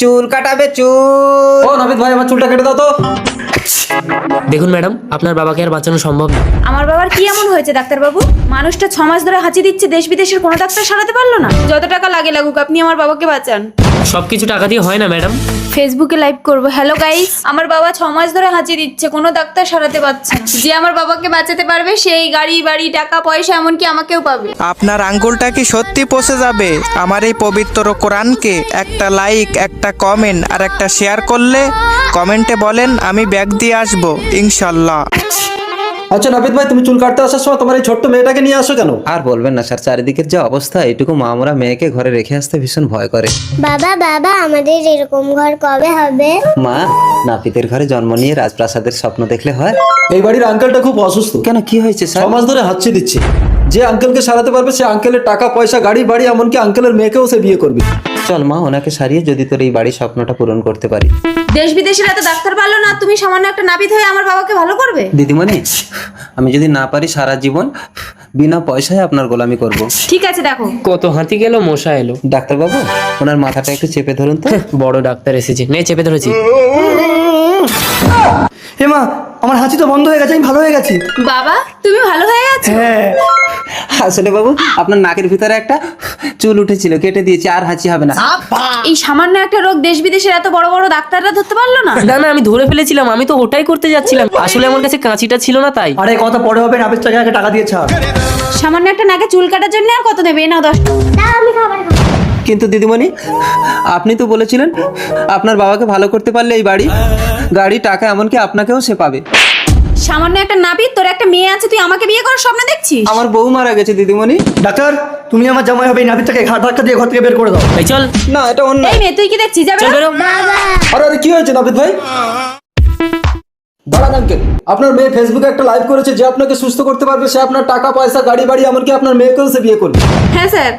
চুল কাটাবে চুল। ও নাপিত ভাই, আমার চুলটা কেটে দাও তো। দেখুন ম্যাডাম, আপনার বাবাকে আর বাঁচানো সম্ভব না। আমার বাবার কি এমন হয়েছে ডাক্তারবাবু? মানুষটা 6 মাস ধরে হাঁচি দিচ্ছে, দেশ বিদেশের কোনো ডাক্তার সারাতে পারলো না। যত টাকা লাগে লাগুক, আপনি আমার বাবাকে বাঁচান। সবকিছু টাকা দিয়ে হয় না ম্যাডাম। ফেসবুকে লাইভ করব। হ্যালো গাইস, আমার বাবা 6 মাস ধরে হাঁচি দিচ্ছে, কোনো ডাক্তার সারাতে পারছে না। যে আমার বাবাকে বাঁচাতে পারবে সেই গাড়ি বাড়ি টাকা পয়সা এমনকি আমাকেও পাবে। আপনার আঙ্গুলটা কি সত্যি পচে যাবে? আমার এই পবিত্র কোরআনকে একটা লাইক, একটা কমেন্ট আর একটা শেয়ার করলে কমেন্টে বলেন আমি ব্যাগ দিয়ে আসবো ইনশাল্লাহ। আচ্ছা নাপিত ভাই, তুমি চুল কাটতে আসার সময় তোমার এই ছোট্ট মেয়েটাকে নিয়ে আসো কেন? আর বলবেন না স্যার, চারিদিকের যে অবস্থা, এটুকু মামরা মেয়েকে ঘরে রেখে আসতে ভীষণ ভয় করে। বাবা বাবা আমাদের এরকম ঘর কবে হবে? মা, নাপিতের ঘরে জন্ম নিয়ে রাজপ্রাসাদের স্বপ্ন দেখলে হয়? এই বাড়ির আঙ্কেলটা খুব অসুস্থ। কেন, কি হয়েছে স্যার? 6 মাস ধরে হাঁচি দিচ্ছে। যে আঙ্কেলকে সারাতে পারবে সে আঙ্কেলের টাকা পয়সা গাড়ি বাড়ি এমনকি আঙ্কেলের মেয়েকেও সে বিয়ে করবে। চল মা, ওনাকে সারিয়ে যদি তোর এই বাড়ির স্বপ্নটা পূরণ করতে পারি। দেশ বিদেশের এত ডাক্তার পারলো না, তুমি সামান্য একটা নাপিত হয়ে আমার বাবাকে ভালো করবে? দিদিমণি, আমি যদি না পারি সারা জীবন বিনা পয়সায় আপনার গোলামি করব। ঠিক আছে, দেখো কত হাতি গেল, মশা এলো। ডাক্তারবাবু, ওনার মাথাটা একটু চেপে ধরুন তো। বড় ডাক্তার এসেছে, নে চেপে ধরেছি। হে মা, আমার হাঁচি তো বন্ধ হয়ে গেছে, আমি ভালো হয়ে গেছি। বাবা, তুমি ভালো হয়ে গেছো? হ্যাঁ। আসলে বাবু, আপনার নাকের ভিতরে একটা চুল উঠেছিল, কেটে দিয়েছি, আর হাঁচি হবে না। এই সামান্য একটা রোগ দেশ বিদেশের এত বড় বড় ডাক্তাররা ধরতে পারলো না? না না, আমি ধরে ফেলেছিলাম, আমি তো ওটাই করতে যাচ্ছিলাম। আসলে আমার কাছে কাঁচিটা ছিল না তাই। আরে কথা পরে হবে, নাপিতটাকে আগে টাকা দিয়ে ছাড়। সামান্য একটা নাকে চুল কাটার জন্য আর কত দেবে? নাও 10 টাকা। দাও আমি খাবার খাবো। কিন্তু দিদিমণি, আপনি তো বলেছিলেন আপনার বাবাকে ভালো করতে পারলে এই বাড়ি গাড়ি টাকা এমনকি আপনাকেও সে পাবে। সামান্য একটা নাপিত, তোর একটা মেয়ে আছে, তুই আমাকে বিয়ে করার স্বপ্ন দেখছিস? আমার বউ মারা গেছে দিদিমণি। ডাক্তার, তুমি আমার জামাই হবে, এই নাপিতটাকে ঘাট ধাক্কা দিয়ে ঘর থেকে বের করে দাও। এই চল না, এটা অন্য। এই মেয়ে, তুই কি দেখছিস? যাবে চল না? বেরো। আরে আরে, কি হয়েছে নাপিত ভাই? দাঁড়ান আঙ্কেল, আপনার মেয়ে ফেসবুকে একটা লাইভ করেছে, যে আপনাকে সুস্থ করতে পারবে সে আপনার টাকা পয়সা গাড়ি বাড়ি এমনকি আপনার মেয়েকেও সে বিয়ে করবে। হ্যাঁ স্যার।